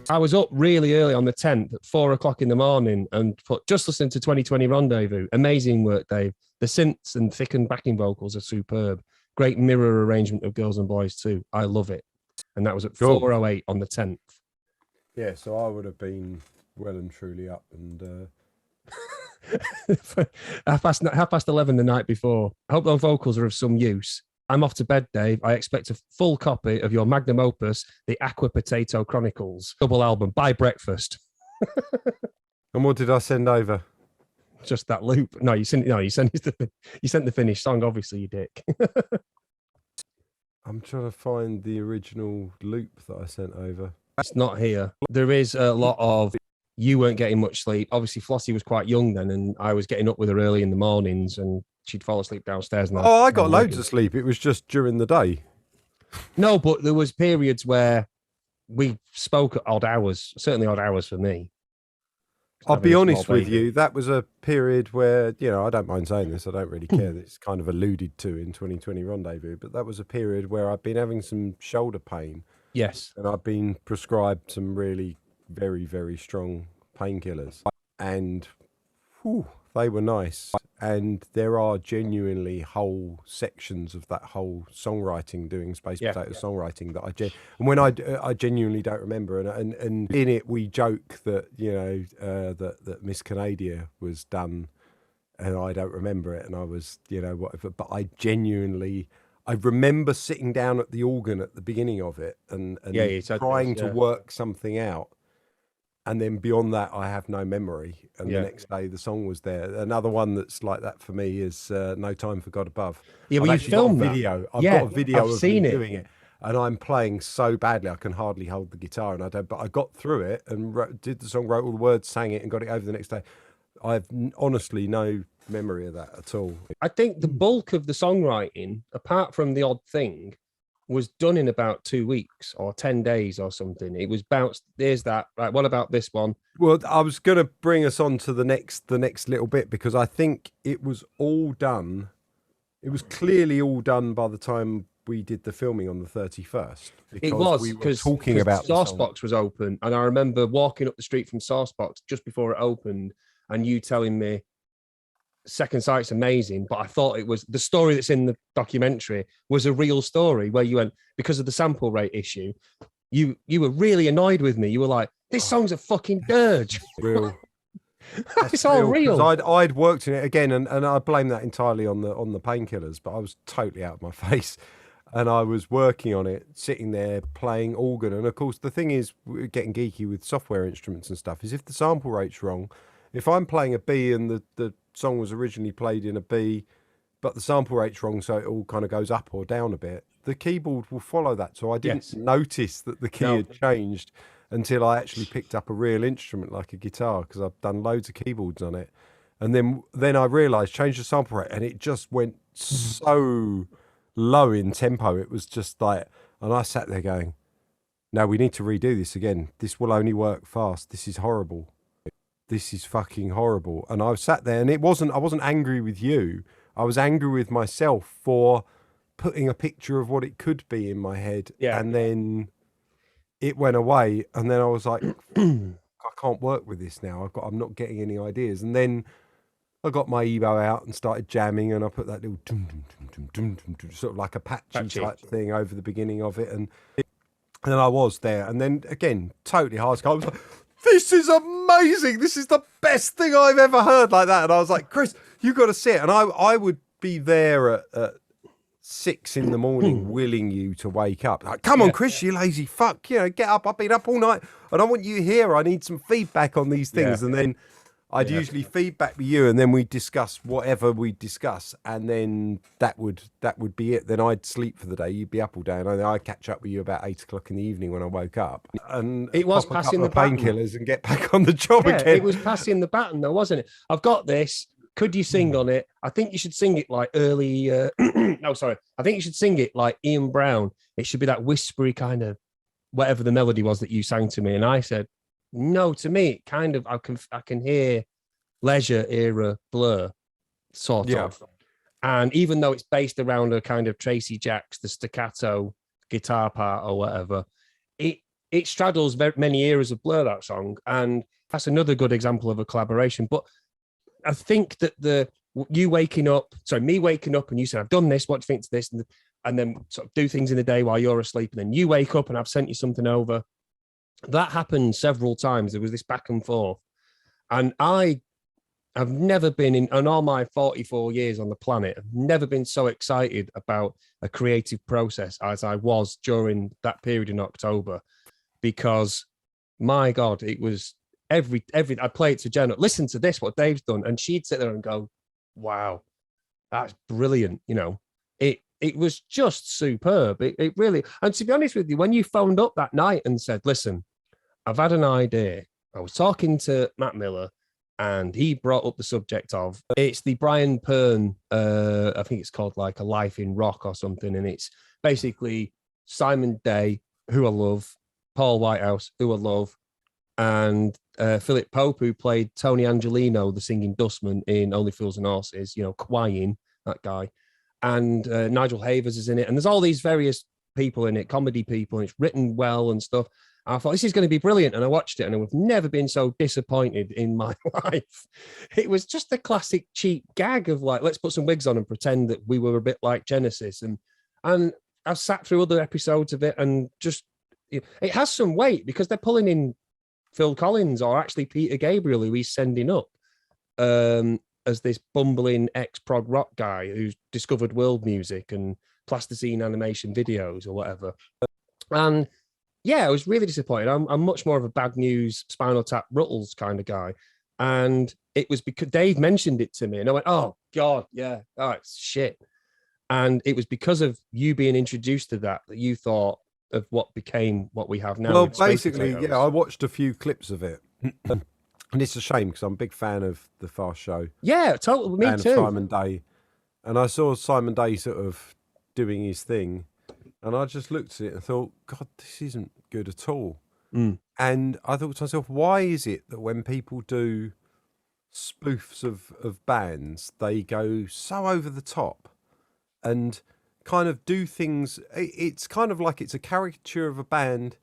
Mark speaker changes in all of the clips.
Speaker 1: I was up really early on the 10th at 4 o'clock in the morning and just listening to 2020 Rendezvous. Amazing work, Dave. The synths and thickened backing vocals are superb. Great mirror arrangement of girls and boys too. I love it. And that was at 4:08 on the 10th.
Speaker 2: Yeah, so I would have been well and truly up and
Speaker 1: half past 11 the night before. I hope those vocals are of some use. I'm off to bed, Dave. I expect a full copy of your magnum opus, The Aqua Potato Chronicles, double album, by breakfast.
Speaker 2: And what did I send over?
Speaker 1: Just that loop. No, you sent the finished song, obviously, you dick.
Speaker 2: I'm trying to find the original loop that I sent over.
Speaker 1: It's not here. There is a lot of you weren't getting much sleep. Obviously, Flossie was quite young then, and I was getting up with her early in the mornings, and she'd fall asleep downstairs. And
Speaker 2: I got loads of sleep. It was just during the day.
Speaker 1: No, but there was periods where we spoke at odd hours, certainly odd hours for me.
Speaker 2: I'll be honest with you, that was a period where, I don't mind saying this, I don't really care. It's kind of alluded to in 2020 Rendezvous, but that was a period where I've been having some shoulder pain.
Speaker 1: Yes.
Speaker 2: And I've been prescribed some really very, very strong painkillers. And they were nice. And there are genuinely whole sections of that whole songwriting, doing Space Potato songwriting that I genuinely don't remember. And in it, we joke that, that Miss Canadia was done and I don't remember it. And I was, whatever, but I remember sitting down at the organ at the beginning of it and trying to work something out. And then beyond that, I have no memory. And the next day, the song was there. Another one that's like that for me is No Time for God Above.
Speaker 1: Yeah, well, you filmed that.
Speaker 2: I've got a video of me doing it. And I'm playing so badly, I can hardly hold the guitar. And but I got through it and did the song, wrote all the words, sang it, and got it over the next day. I have honestly no memory of that at all.
Speaker 1: I think the bulk of the songwriting, apart from the odd thing, was done in about 2 weeks or 10 days or something. It was bounced. There's that. Right. What about this one?
Speaker 2: Well, I was going to bring us on to the next little bit, because I think it was all done. It was clearly all done by the time we did the filming on the 31st.
Speaker 1: It was, because
Speaker 2: talking about
Speaker 1: Saucebox was open. And I remember walking up the street from Saucebox just before it opened and you telling me, Second Sight's amazing, but I thought it was the story that's in the documentary was a real story where you went, because of the sample rate issue, you were really annoyed with me. You were like, this song's a fucking dirge.
Speaker 2: Real.
Speaker 1: It's all real.
Speaker 2: I'd worked in it again, and I blame that entirely on the painkillers, but I was totally out of my face. And I was working on it, sitting there playing organ. And of course, the thing is, we're getting geeky with software instruments and stuff, is if the sample rate's wrong, if I'm playing a B and the song was originally played in a B, but the sample rate's wrong, so it all kind of goes up or down a bit, the keyboard will follow that. So I didn't notice that the key had changed until I actually picked up a real instrument like a guitar, because I've done loads of keyboards on it. And then I realised, change the sample rate, and it just went so low in tempo. It was just like, and I sat there going, no, we need to redo this again. This will only work fast. This is horrible. This is fucking horrible. And I sat there, and I wasn't angry with you. I was angry with myself for putting a picture of what it could be in my head. Yeah. And then it went away. And then I was like, I can't work with this now. I'm not getting any ideas. And then I got my Evo out and started jamming, and I put that little sort of like a patchy type thing over the beginning of it. And then I was there. And then again, totally hard. I was like, this is amazing. This is the best thing I've ever heard, like that. And I was like, Chris, you got to see it. And I would be there at 6 in the morning, willing you to wake up. Like, come on, Chris, you lazy fuck. Get up. I've been up all night. I don't want you here. I need some feedback on these things. And then I'd usually feedback with you, and then we'd discuss whatever we discuss, and then that would be it. Then I'd sleep for the day. You'd be up all day, and I'd catch up with you about 8 o'clock in the evening when I woke up. And
Speaker 1: it was passing the
Speaker 2: painkillers and get back on the job again.
Speaker 1: It was passing the baton, though, wasn't it? I've got this. Could you sing on it? I think you should sing it like early. No, sorry. I think you should sing it like Ian Brown. It should be that whispery kind of whatever the melody was that you sang to me, and I said, no, to me, it kind of, I can hear Leisure era Blur, sort of. And even though it's based around a kind of Tracy Jacks, the staccato guitar part or whatever, it straddles many eras of Blur, that song, and that's another good example of a collaboration. But I think that me waking up, and you said, I've done this, what do you think to this? And then sort of do things in the day while you're asleep, and then you wake up and I've sent you something over. That happened several times. There was this back and forth. And I've never been in all my 44 years on the planet, I've never been so excited about a creative process as I was during that period in October, because my God, it was every I play it to Jenna, listen to this, what Dave's done. And she'd sit there and go, wow, that's brilliant. You know, it was just superb. It really, and to be honest with you, when you phoned up that night and said, listen, I've had an idea. I was talking to Matt Miller and he brought up the subject of, it's the Brian Pern, I think it's called like A Life in Rock or something. And it's basically Simon Day, who I love, Paul Whitehouse, who I love, and Philip Pope, who played Tony Angelino, the singing dustman in Only Fools and Horses, you know, Quine, that guy. And Nigel Havers is in it. And there's all these various people in it, comedy people, and it's written well and stuff. And I thought, this is going to be brilliant. And I watched it and I've never been so disappointed in my life. It was just a classic cheap gag of like, let's put some wigs on and pretend that we were a bit like Genesis. And I've sat through other episodes of it and just, it has some weight because they're pulling in Phil Collins or actually Peter Gabriel, who he's sending up as this bumbling ex-prog rock guy who's discovered world music and plasticine animation videos or whatever. And yeah, I was really disappointed. I'm much more of a Bad News, Spinal Tap, Ruttles kind of guy. And it was because Dave mentioned it to me and I went, oh God, yeah, oh, it's shit. And it was because of you being introduced to that you thought of what became what we have now.
Speaker 2: Well, basically, yeah, I watched a few clips of it. And it's a shame because I'm a big fan of the Fast Show.
Speaker 1: Yeah, totally. Me too.
Speaker 2: Simon Day. And I saw Simon Day sort of doing his thing. And I just looked at it and thought, God, this isn't good at all.
Speaker 1: Mm.
Speaker 2: And I thought to myself, why is it that when people do spoofs of bands, they go so over the top and kind of do things? It's kind of like it's a caricature of a band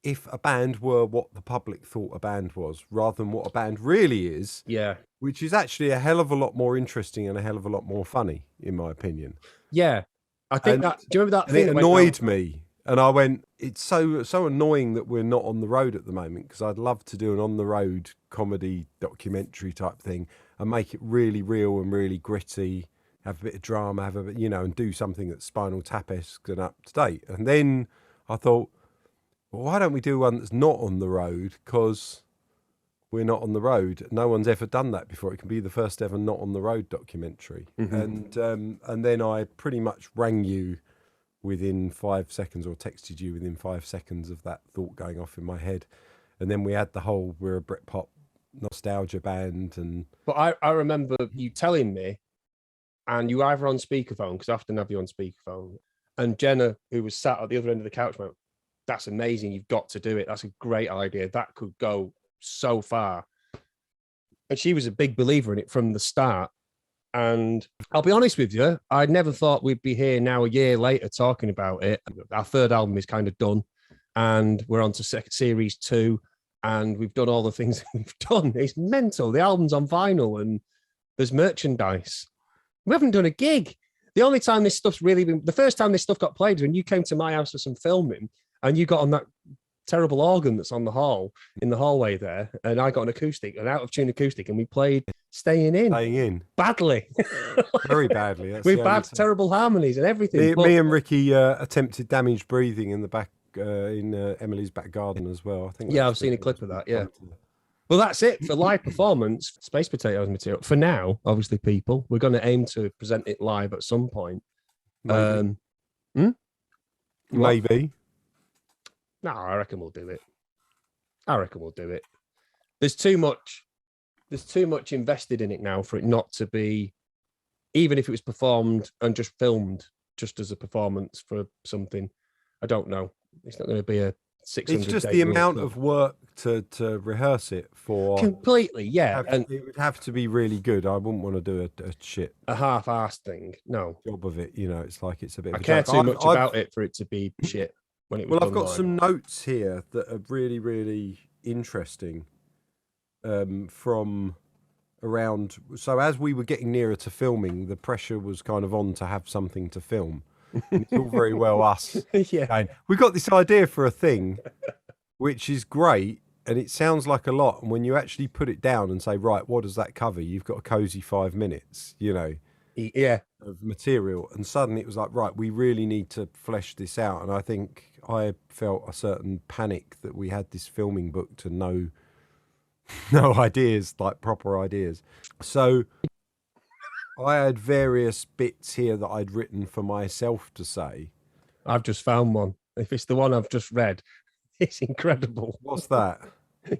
Speaker 2: if a band were what the public thought a band was, rather than what a band really is.
Speaker 1: Yeah.
Speaker 2: Which is actually a hell of a lot more interesting and a hell of a lot more funny, in my opinion.
Speaker 1: Yeah. I think that, do you remember that thing?
Speaker 2: It annoyed me. And I went, it's so annoying that we're not on the road at the moment, because I'd love to do an on the road comedy documentary type thing and make it really real and really gritty, have a bit of drama, have a bit, you know, and do something that's Spinal Tap-esque and up to date. And then I thought, well, why don't we do one that's not on the road? Because we're not on the road. No one's ever done that before. It can be the first ever not on the road documentary. Mm-hmm. And then I pretty much rang you within 5 seconds, or texted you within 5 seconds of that thought going off in my head. And then we had the whole, we're a Britpop nostalgia band.
Speaker 1: But I remember you telling me, and you were either on speakerphone, because I often have you on speakerphone, and Jenna, who was sat at the other end of the couch, went, that's amazing, you've got to do it. That's a great idea. That could go so far. And she was a big believer in it from the start. And I'll be honest with you, I never thought we'd be here now a year later talking about it. Our third album is kind of done, and we're on to series 2, and we've done all the things we've done. It's mental. The album's on vinyl and there's merchandise. We haven't done a gig. The only time this stuff's really been, the first time this stuff got played was when you came to my house for some filming, and you got on that terrible organ that's on the hall, in the hallway there, and I got an acoustic, an out-of-tune acoustic, and we played Staying In. Badly.
Speaker 2: Very badly.
Speaker 1: With bad, terrible harmonies and everything.
Speaker 2: Me and Ricky attempted Damaged Breathing in the back, in Emily's back garden as well. I think.
Speaker 1: Yeah, I've seen a clip of that, yeah. Well, that's it for live performance, Space Potatoes material. For now, obviously, people, we're going to aim to present it live at some point.
Speaker 2: Maybe. Maybe.
Speaker 1: No, I reckon we'll do it. There's too much invested in it now for it not to be, even if it was performed and just filmed just as a performance for something. I don't know. It's not going to be a 600.
Speaker 2: It's just the amount of work to rehearse it for.
Speaker 1: Completely, yeah.
Speaker 2: And it would have to be really good. I wouldn't want to do a
Speaker 1: half-assed thing. No
Speaker 2: job of it. You know, it's like it's a bit.
Speaker 1: I care too much about it for it to be shit. when it was
Speaker 2: Well,
Speaker 1: done
Speaker 2: I've got
Speaker 1: live.
Speaker 2: some notes here that are really, really interesting from around. So as we were getting nearer to filming, the pressure was kind of on to have something to film. And it's all very well us
Speaker 1: Yeah.
Speaker 2: going, we got this idea for a thing, which is great. And it sounds like a lot. And when you actually put it down and say, right, what does that cover? You've got a cozy 5 minutes,
Speaker 1: Yeah.
Speaker 2: of material. And suddenly it was like, right, we really need to flesh this out. And I think I felt a certain panic that we had this filming book to no ideas, like proper ideas. So I had various bits here that I'd written for myself to say.
Speaker 1: I've just found one. If it's the one I've just read, it's incredible.
Speaker 2: What's that?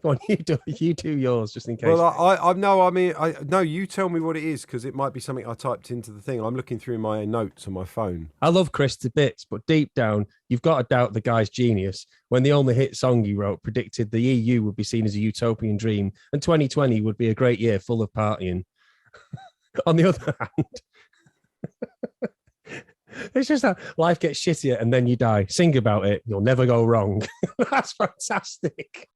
Speaker 1: Go on, you do yours just in case.
Speaker 2: Well, I you tell me what it is, because it might be something I typed into the thing. I'm looking through my notes on my phone.
Speaker 1: I love Chris to bits, but deep down, you've got to doubt the guy's genius when the only hit song he wrote predicted the EU would be seen as a utopian dream and 2020 would be a great year full of partying. On the other hand, it's just that life gets shittier and then you die. Sing about it. You'll never go wrong. That's fantastic.